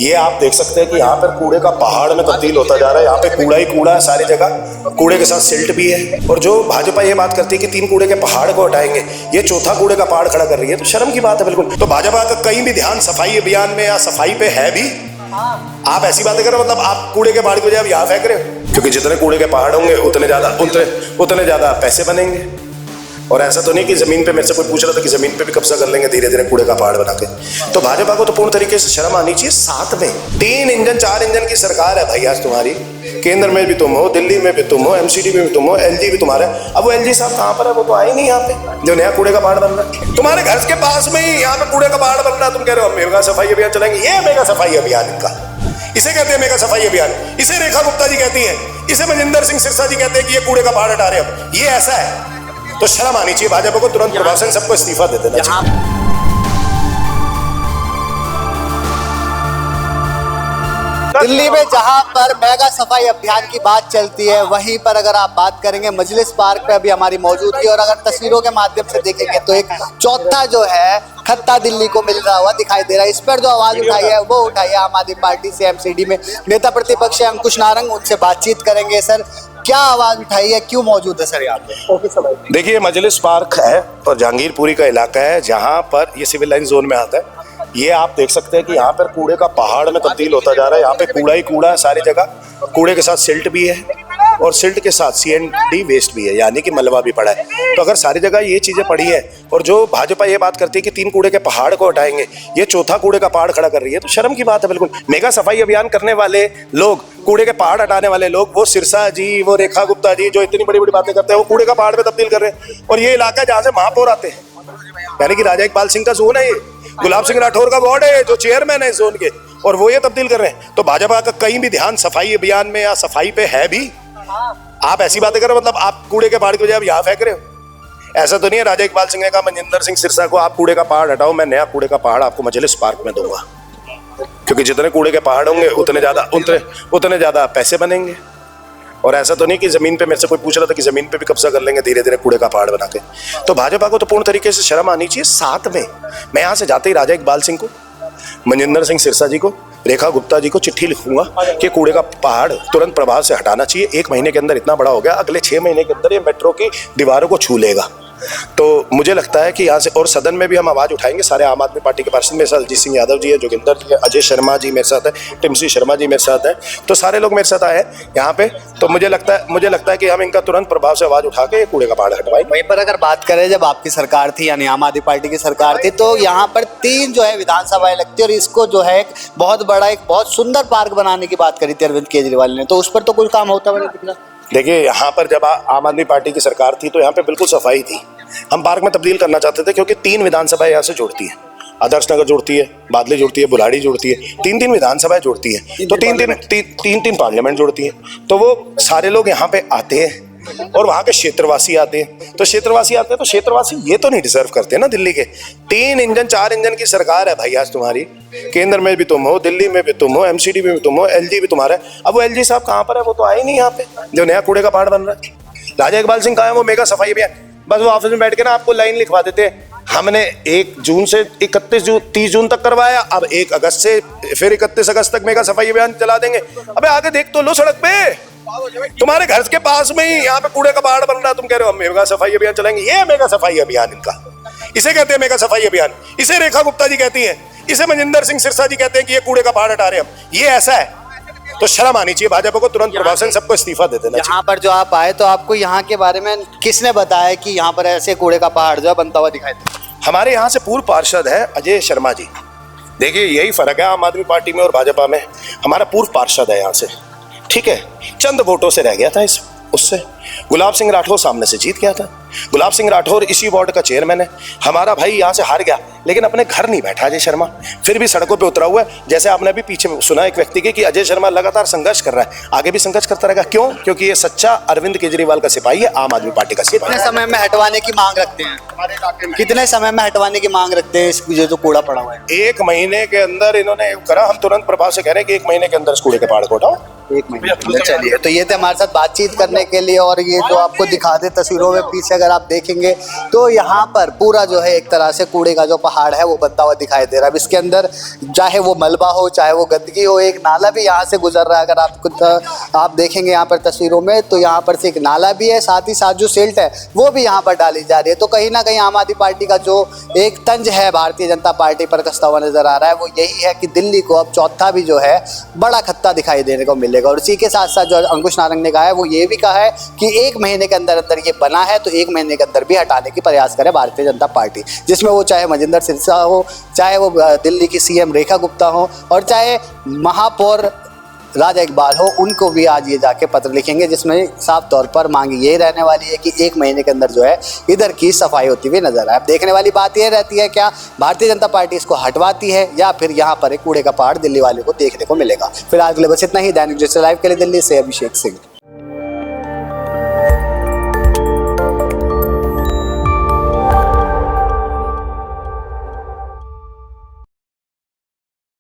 ये आप देख सकते हैं कि यहाँ पर कूड़े का पहाड़ में तब्दील होता जा रहा है। यहाँ पे कूड़ा ही कूड़ा है सारी जगह, कूड़े के साथ सिल्ट भी है। और जो भाजपा ये बात करती है कि 3 कूड़े के पहाड़ को हटाएंगे, ये 4था कूड़े का पहाड़ खड़ा कर रही है, तो शर्म की बात है बिल्कुल। तो भाजपा का कहीं भी ध्यान सफाई अभियान में या सफाई पे है भी? आप ऐसी बातें करो, मतलब आप कूड़े के पहाड़ की बजाय आप यहाँ फेंक रहे हो, क्योंकि जितने कूड़े के पहाड़ होंगे उतने ज्यादा पैसे बनेंगे। और ऐसा तो नहीं कि जमीन पे मेरे से कोई पूछ रहा था कि जमीन पे भी कब्जा कर लेंगे धीरे धीरे कूड़े का पहाड़ बना के। तो भाजपा को तो पूर्ण तरीके से शर्म आनी चाहिए। साथ में 3 इंजन 4 इंजन की सरकार है भाई आज तुम्हारी। केंद्र में भी तुम हो, दिल्ली में भी तुम हो, एमसीडी में भी तुम हो, एलजी भी तुम्हारा है। अब वो एलजी साहब कहाँ पर है? वो तो आए नहीं यहाँ पे जो नया कूड़े का पहाड़ बन रहा है। तुम्हारे घर के पास में ही यहाँ पे कूड़े का पहाड़ बन रहा है। तुम कह रहे हो मेगा सफाई अभियान चलाएंगे। ये मेगा सफाई अभियान इनका, इसे कहते हैं मेगा सफाई अभियान। इसे रेखा गुप्ता जी कहती है, इसे मजिंदर सिंह सिरसा जी कहते हैं कि ये कूड़े का पहाड़ हटा रहे हैं। ये ऐसा है तो शर्म आनी चाहिए भाजपा को। तुरंत प्रभाव से सबको इस्तीफा दे देना चाहिए। दिल्ली में जहां पर मेगा सफाई अभियान की बात चलती है, वहीं पर अगर आप बात करेंगे मजलिस पार्क पे अभी हमारी मौजूदगी, और अगर तस्वीरों के माध्यम से देखेंगे तो एक चौथा जो है खत्ता दिल्ली को मिल रहा हुआ दिखाई दे रहा है। इस पर जो आवाज उठाई है वो उठाई है आम आदमी पार्टी से। एमसीडी में नेता प्रतिपक्ष अंकुश नारंग, उनसे बातचीत करेंगे। सर, क्या आवाज उठाई है, क्यों मौजूद है सर यहाँ पे? देखिए, मजलिस पार्क है और जहांगीरपुरी का इलाका है जहाँ पर ये सिविल लाइन जोन में आता है। ये आप देख सकते हैं कि यहाँ पर कूड़े का पहाड़ में तब्दील होता जा रहा है। यहाँ पे कूड़ा ही कूड़ा है सारी जगह, कूड़े के साथ सिल्ट भी है और सिल्ट के साथ सीएनडी वेस्ट भी है, यानी कि मलबा भी पड़ा है। तो अगर सारी जगह ये चीजें पड़ी है और जो भाजपा ये बात करती है कि 3 कूड़े के पहाड़ को हटाएंगे, ये 4था कूड़े का पहाड़ खड़ा कर रही है, तो शर्म की बात है बिल्कुल। मेगा सफाई अभियान करने वाले लोग, कूड़े के पहाड़ हटाने वाले लोग, वो सिरसा जी, वो रेखा गुप्ता जी जो इतनी बड़ी बड़ी बातें करते हैं, वो कूड़े का पहाड़ में तब्दील कर रहे हैं। और ये इलाका जहाँ से महापौर आते हैं, यानी कि राजा इकबाल सिंह का जोन है, ये गुलाब सिंह राठौर का वार्ड है जो चेयरमैन है इस जोन के, और वो ये तब्दील कर रहे हैं। तो भाजपा का कहीं भी ध्यान सफाई अभियान में या सफाई पे है भी? आप ऐसी बातें करो, मतलब आप कूड़े के पहाड़ की बजाय आप यहाँ फेंक रहे हो। ऐसा तो नहीं है राजा इकबाल सिंह ने कहा मजिंदर सिंह सिरसा को आप कूड़े का पहाड़ हटाओ, मैं नया कूड़े का पहाड़ आपको मजलिस पार्क में दूंगा, क्योंकि जितने कूड़े के पहाड़ होंगे उतने ज्यादा पैसे बनेंगे। और ऐसा तो नहीं कि जमीन पे मेरे से कोई पूछ रहा था कि जमीन पे भी कब्जा कर लेंगे धीरे धीरे कूड़े का पहाड़ बना के। तो भाजपा को तो पूर्ण तरीके से शर्म आनी चाहिए। साथ में मैं यहाँ से जाते ही राजा इकबाल सिंह को, मजिंदर सिंह सिरसा जी को, रेखा गुप्ता जी को चिट्ठी लिखूंगा कि कूड़े का पहाड़ तुरंत प्रभाव से हटाना चाहिए। 1 महीने के अंदर इतना बड़ा हो गया, अगले 6 महीने के अंदर ये मेट्रो की दीवारों को छू लेगा। तो मुझे लगता है कि यहाँ से, और सदन में भी हम आवाज उठाएंगे सारे आम आदमी पार्टी के पार्षद, मेरे साथ अजीत सिंह यादव जी है, जोगिंदर जी है, अजय शर्मा जी मेरे साथ है, टिमसी शर्मा जी मेरे साथ है, तो सारे लोग मेरे साथ आए हैं यहाँ पे। तो मुझे लगता है कि हम इनका तुरंत प्रभाव से आवाज उठा के कूड़े का पहाड़ हटवाएं। वहीं पर अगर बात करें, जब आपकी सरकार थी यानी आम आदमी पार्टी की सरकार थी, तो यहाँ पर 3 जो है विधानसभाएं लगती, और इसको जो है एक बहुत सुंदर पार्क बनाने की बात करी थी अरविंद केजरीवाल ने, तो उस पर तो कोई काम होता हुआ नहीं दिख रहा। देखिए, यहाँ पर जब आम आदमी पार्टी की सरकार थी तो यहाँ पे बिल्कुल सफाई थी। हम पार्क में तब्दील करना चाहते थे क्योंकि 3 विधानसभाएं यहाँ से जुड़ती है, आदर्श नगर जुड़ती है, बादली जुड़ती है, बुलाड़ी जुड़ती है, 3 विधानसभाएं जुड़ती है, तो 3 पार्लियामेंट जुड़ती है। तो वो सारे लोग यहाँ पे आते हैं और वहाँ के क्षेत्रवासी आते हैं। तो क्षेत्रवासी ये तो नहीं डिजर्व करते ना दिल्ली के। 3 इंजन 4 इंजन की सरकार है भाई आज तुम्हारी। केंद्र में भी तुम हो, दिल्ली में भी तुम हो, एमसीडी में भी तुम हो, एलजी भी तुम्हारा है। अब वो एलजी साहब कहाँ पर है? वो तो आए नहीं यहाँ पे जो नया कूड़े का पहाड़ बन रहा है। राजा इकबाल सिंह कहाँ है? वो मेगा सफाई अभियान, बस वो ऑफिस में बैठ के ना आपको लाइन लिखवा देते हैं। हमने 1 जून से 30 जून तक करवाया, अब 1 अगस्त से फिर 31 अगस्त तक मेगा सफाई अभियान चला देंगे। अबे आगे देख तो लो सड़क पे, तुम्हारे घर के पास में ही यहाँ पे कूड़े का पहाड़ बन रहा है। तुम कह रहे हो मेगा सफाई अभियान चलाएंगे। ये मेगा सफाई अभियान इनका, इसे कहते हैं मेगा सफाई अभियान। इसे रेखा गुप्ता जी कहती है, इसे मजिंदर सिंह सिरसा जी कहते हैं कि ये कूड़े का पहाड़ हटा रहे हैं। ये ऐसा है तो शर्म आनी चाहिए भाजपा को। तुरंत प्रभाव से सबको इस्तीफा दे देना चाहिए। यहाँ पर जो आप आए, तो आपको यहाँ के बारे में किसने बताया कि यहाँ पर ऐसे कूड़े का पहाड़ जो है बनता हुआ दिखाई दे? हमारे यहाँ से पूर्व पार्षद है अजय शर्मा जी। देखिए, यही फर्क है आम आदमी पार्टी में और भाजपा में। हमारा पूर्व पार्षद है यहाँ से, ठीक है, चंद वोटों से रह गया था उससे। गुलाब सिंह राठौर सामने से जीत गया था। गुलाब सिंह राठौर इसी वार्ड का चेयरमैन है। हमारा भाई यहाँ से हार गया, लेकिन अपने घर नहीं बैठा अजय शर्मा, फिर भी सड़कों पे उतरा हुआ है। जैसे आपने अभी पीछे सुना एक व्यक्ति के कि अजय शर्मा लगातार संघर्ष कर रहा है, आगे भी संघर्ष करता रहेगा। क्यों? क्योंकि ये सच्चा अरविंद केजरीवाल का सिपाही है, आम आदमी पार्टी का सिपाही। कितने समय में हटवाने की मांग रखते हैं? कितने समय में हटवाने की मांग रखते हैं इस जो कूड़ा पड़ा हुआ है? 1 महीने के अंदर इन्होंने करा। हम तुरंत प्रभाव से कह रहे हैं कि 1 महीने के अंदर इस कूड़े के पहाड़ को हटाओ। 1 महीने के अंदर। चलिए, तो ये थे हमारे साथ बातचीत करने के लिए, और ये जो आपको दिखा दे तस्वीरों में पीछे अगर आप देखेंगे तो यहाँ पर पूरा जो है एक तरह से कूड़े का जो पहाड़ है वो बनता हुआ दिखाई दे रहा है। अब इसके अंदर चाहे वो मलबा हो, चाहे वो गंदगी हो, एक नाला भी यहाँ से गुजर रहा है। अगर आप देखेंगे यहाँ पर तस्वीरों में तो यहाँ पर से एक नाला भी है, साथ ही साथ जो सिल्ट है वो भी यहाँ पर डाली जा रही है। तो कहीं ना कहीं आम आदमी पार्टी का जो एक तंज है भारतीय जनता पार्टी पर कसता हुआ नजर आ रहा है वो यही है कि दिल्ली को अब चौथा भी जो है बड़ा खत्ता दिखाई देने को मिलेगा। और इसी के साथ साथ जो अंकुश नारंग ने कहा है वो ये भी कहा है कि 1 महीने के अंदर अंदर ये बना है तो 1 महीने के अंदर भी हटाने की प्रयास करे भारतीय जनता पार्टी, जिसमें वो चाहे मजिंदर सिरसा हो, चाहे वो दिल्ली की सीएम रेखा गुप्ता हो, और चाहे महापौर राजा इकबाल हो, उनको भी आज ये जाके पत्र लिखेंगे, जिसमें साफ तौर पर मांग ये रहने वाली है कि 1 महीने के अंदर जो है इधर की सफाई होती हुई नजर आए। अब देखने वाली बात ये रहती है क्या भारतीय जनता पार्टी इसको हटवाती है या फिर यहाँ पर एक कूड़े का पहाड़ दिल्ली वाले को देखने को मिलेगा। फिलहाल के लिए बस इतना ही। दैनिक डिजिटल लाइव के लिए दिल्ली से अभिषेक सिंह।